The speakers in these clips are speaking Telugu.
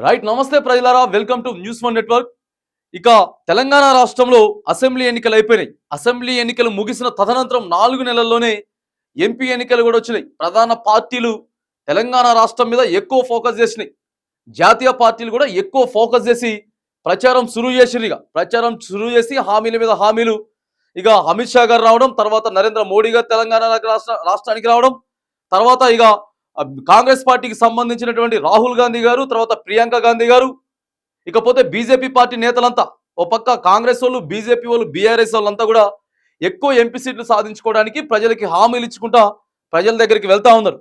రైట్. నమస్తే ప్రజలారా, welcome to news one network. ఇక తెలంగాణ రాష్ట్రంలో అసెంబ్లీ ఎన్నికలు అయిపోయినాయి. అసెంబ్లీ ఎన్నికలు ముగిసిన తదనంతరం 4 నెలల్లోనే ఎంపీ ఎన్నికలు కూడా వచ్చినాయి. ప్రధాన పార్టీలు తెలంగాణ రాష్ట్రం మీద ఎక్కువ ఫోకస్ చేసినాయి. జాతీయ పార్టీలు కూడా ఎక్కువ ఫోకస్ చేసి ప్రచారం సురువు చేసిరు. ప్రచారం సురువు చేసి హామీల మీద హామీలు. ఇక అమిత్ షా గారు రావడం, తర్వాత నరేంద్ర మోడీ గారు తెలంగాణ రాష్ట్రానికి రావడం, తర్వాత ఇక కాంగ్రెస్ పార్టీకి సంబంధించినటువంటి రాహుల్ గాంధీ గారు, తర్వాత ప్రియాంక గాంధీ గారు, ఇకపోతే బీజేపీ పార్టీ నేతలంతా, ఓ పక్క కాంగ్రెస్ వాళ్ళు, బీజేపీ వాళ్ళు, బీఆర్ఎస్ వాళ్ళంతా కూడా ఎక్కువ ఎంపీ సీట్లు సాధించుకోవడానికి ప్రజలకి హామీలు ఇచ్చుకుంటా ప్రజల దగ్గరికి వెళ్తా ఉన్నారు.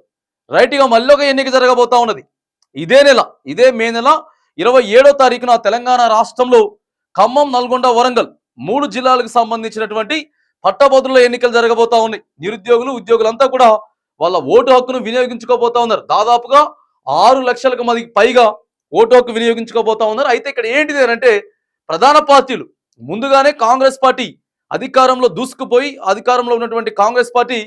రైట్గా మళ్ళీ ఒక ఎన్నిక జరగబోతా ఉన్నది. ఇదే నెల, ఇదే మే నెల 27వ తారీఖున తెలంగాణ రాష్ట్రంలో ఖమ్మం, నల్గొండ, వరంగల్ 3 జిల్లాలకు సంబంధించినటువంటి పట్టభద్రుల ఎన్నికలు జరగబోతా ఉన్నాయి. నిరుద్యోగులు, ఉద్యోగులంతా కూడా వాళ్ళ ఓటు హక్కును వినియోగించుకోబోతా ఉన్నారు. దాదాపుగా 6 లక్షలకు మందికి పైగా ఓటు హక్కు వినియోగించుకోబోతా ఉన్నారు. అయితే ఇక్కడ ఏంటిది అంటే, ప్రధాన పార్టీలు ముందుగానే కాంగ్రెస్ పార్టీ అధికారంలో దూసుకుపోయి, అధికారంలో ఉన్నటువంటి కాంగ్రెస్ పార్టీ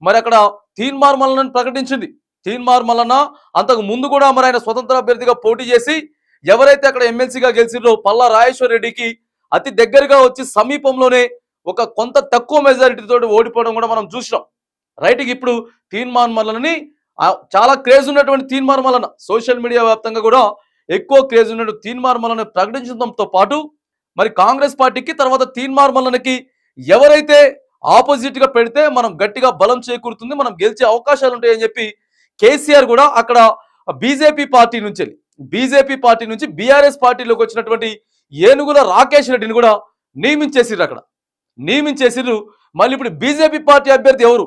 మరి అక్కడ తీన్మార్ మల్లన్నను ప్రకటించింది. తీన్మార్ మల్లన్న అంతకు ముందు కూడా మరి ఆయన స్వతంత్ర అభ్యర్థిగా పోటీ చేసి ఎవరైతే అక్కడ ఎమ్మెల్సీగా గెలిచిరో పల్లా రాజేశ్వర్ రెడ్డికి అతి దగ్గరగా వచ్చి సమీపంలోనే ఒక కొంత తక్కువ మెజారిటీతో ఓడిపోవడం కూడా మనం చూసినాం. రైట్కి ఇప్పుడు తీన్మార్ మల్లన్నని చాలా క్రేజ్ ఉన్నటువంటి తీన్మార్ మల్లన్న సోషల్ మీడియా వ్యాప్తంగా కూడా ఎక్కువ క్రేజ్ ఉన్నటువంటి తీన్మార్ మల్లన్న ప్రకటించడంతో పాటు మరి కాంగ్రెస్ పార్టీకి, తర్వాత తీన్మార్ మల్లన్నకి ఎవరైతే ఆపోజిట్ గా పెడితే మనం గట్టిగా బలం చేకూరుతుంది, మనం గెలిచే అవకాశాలు ఉంటాయని చెప్పి కేసీఆర్ కూడా అక్కడ బీజేపీ పార్టీ నుంచి బీఆర్ఎస్ పార్టీలోకి వచ్చినటువంటి ఏనుగుల రాకేష్ రెడ్డిని కూడా నియమించేసిర్రు. మళ్ళీ ఇప్పుడు బీజేపీ పార్టీ అభ్యర్థి ఎవరు?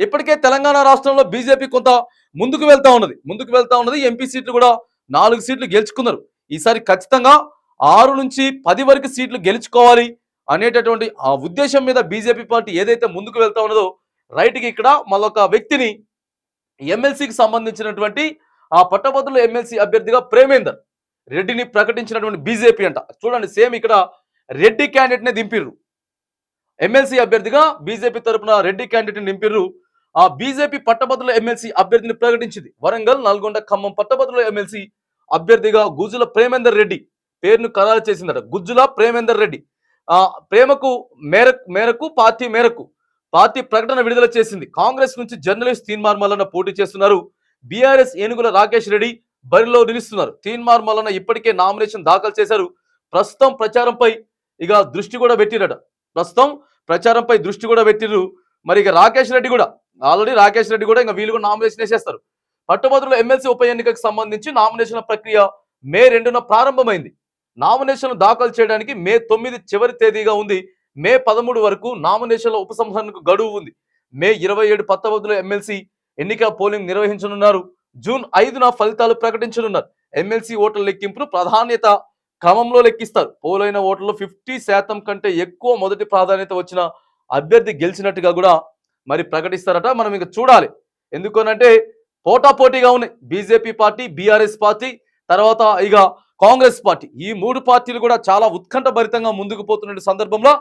ఇప్పటికే తెలంగాణ రాష్ట్రంలో బీజేపీ కొంత ముందుకు వెళ్తా ఉన్నది. ఎంపీ సీట్లు కూడా 4 సీట్లు గెలుచుకున్నారు. ఈసారి ఖచ్చితంగా 6 నుంచి 10 వరకు సీట్లు గెలుచుకోవాలి అనేటటువంటి ఆ ఉద్దేశం మీద బీజేపీ పార్టీ ఏదైతే ముందుకు వెళ్తా ఉన్నదో, రైట్కి ఇక్కడ మళ్ళొక వ్యక్తిని ఎమ్మెల్సీకి సంబంధించినటువంటి ఆ పట్టభద్రుల ఎమ్మెల్సీ అభ్యర్థిగా ప్రేమేందర్ రెడ్డిని ప్రకటించినటువంటి బీజేపీ అంట. చూడండి, సేమ్ ఇక్కడ రెడ్డి క్యాండిడేట్ నే దింపిర్రు. ఎమ్మెల్సీ అభ్యర్థిగా బీజేపీ తరఫున రెడ్డి క్యాండిడేట్ ని నింపిర్రు. ఆ బీజేపీ పట్టభద్రుల ఎమ్మెల్సీ అభ్యర్థిని ప్రకటించింది. వరంగల్, నల్గొండ, ఖమ్మం పట్టభద్రుల ఎమ్మెల్సీ అభ్యర్థిగా గుజ్జుల ప్రేమేందర్ రెడ్డి పేరును ఖరారు చేసిందట. గుజ్జుల ప్రేమేందర్ రెడ్డి పార్టీ ప్రకటన విడుదల చేసింది. కాంగ్రెస్ నుంచి జర్నలిస్ట్ తీన్మార్ మల్లన్న పోటీ చేస్తున్నారు. బీఆర్ఎస్ ఏనుగుల రాకేష్ రెడ్డి బరిలో నిలుస్తున్నారు. తీన్మార్ మల్లన్న ఇప్పటికే నామినేషన్ దాఖలు చేశారు. ప్రస్తుతం ప్రచారంపై దృష్టి కూడా పెట్టిర్రు. మరి ఇక రాకేష్ రెడ్డి కూడా ఇంకా వీళ్ళు కూడా నామినేషన్ వేసేస్తారు. పట్టభద్రుల ఎమ్మెల్సీ ఉప ఎన్నికకు సంబంధించి నామినేషన్ల ప్రక్రియ మే 2న ప్రారంభమైంది. నామినేషన్లు దాఖలు చేయడానికి మే 9 చివరి తేదీగా ఉంది. మే 13 వరకు నామినేషన్ల ఉపసంహరణకు గడువు ఉంది. మే 27 పట్టభద్రుల ఎమ్మెల్సీ ఎన్నికల పోలింగ్ నిర్వహించనున్నారు. జూన్ 5న ఫలితాలు ప్రకటించనున్నారు. ఎమ్మెల్సీ ఓట్ల లెక్కింపును ప్రాధాన్యత క్రమంలో లెక్కిస్తారు. పోలైన ఓట్లలో 50% కంటే ఎక్కువ మొదటి ప్రాధాన్యత వచ్చిన అభ్యర్థి గెలిచినట్టుగా కూడా మరి ప్రకటిస్తారట. మనం ఇంకా చూడాలి. ఎందుకనంటే పోటాపోటీగా ఉన్నాయి బీజేపీ పార్టీ, బీఆర్ఎస్ పార్టీ, తర్వాత ఇక కాంగ్రెస్ పార్టీ. ఈ 3 పార్టీలు కూడా చాలా ఉత్కంఠభరితంగా ముందుకు పోతున్న సందర్భంలో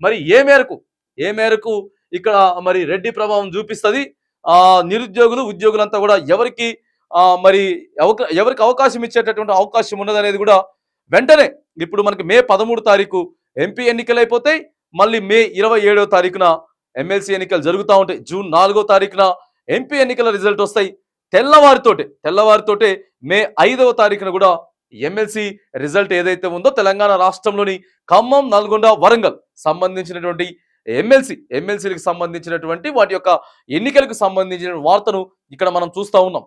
మరి ఏ మేరకు ఇక్కడ మరి రెడ్డి ప్రభావం చూపిస్తుంది, నిరుద్యోగులు, ఉద్యోగులంతా కూడా ఎవరికి అవకాశం ఇచ్చేటటువంటి అవకాశం ఉన్నదనేది కూడా వెంటనే ఇప్పుడు మనకి మే 13 తారీఖు ఎంపీ ఎన్నికలు అయిపోతాయి. మళ్ళీ మే 27వ తారీఖున ఎమ్మెల్సీ ఎన్నికలు జరుగుతూ ఉంటాయి. జూన్ 4వ తారీఖున ఎంపీ ఎన్నికల రిజల్ట్ వస్తాయి. తెల్లవారితోటే మే 5వ తారీఖున కూడా ఎమ్మెల్సీ రిజల్ట్ ఏదైతే ఉందో తెలంగాణ రాష్ట్రంలోని ఖమ్మం, నల్గొండ, వరంగల్ సంబంధించినటువంటి ఎమ్మెల్సీలకు సంబంధించినటువంటి వాటి యొక్క ఎన్నికలకు సంబంధించిన వార్తను ఇక్కడ మనం చూస్తూ ఉన్నాం.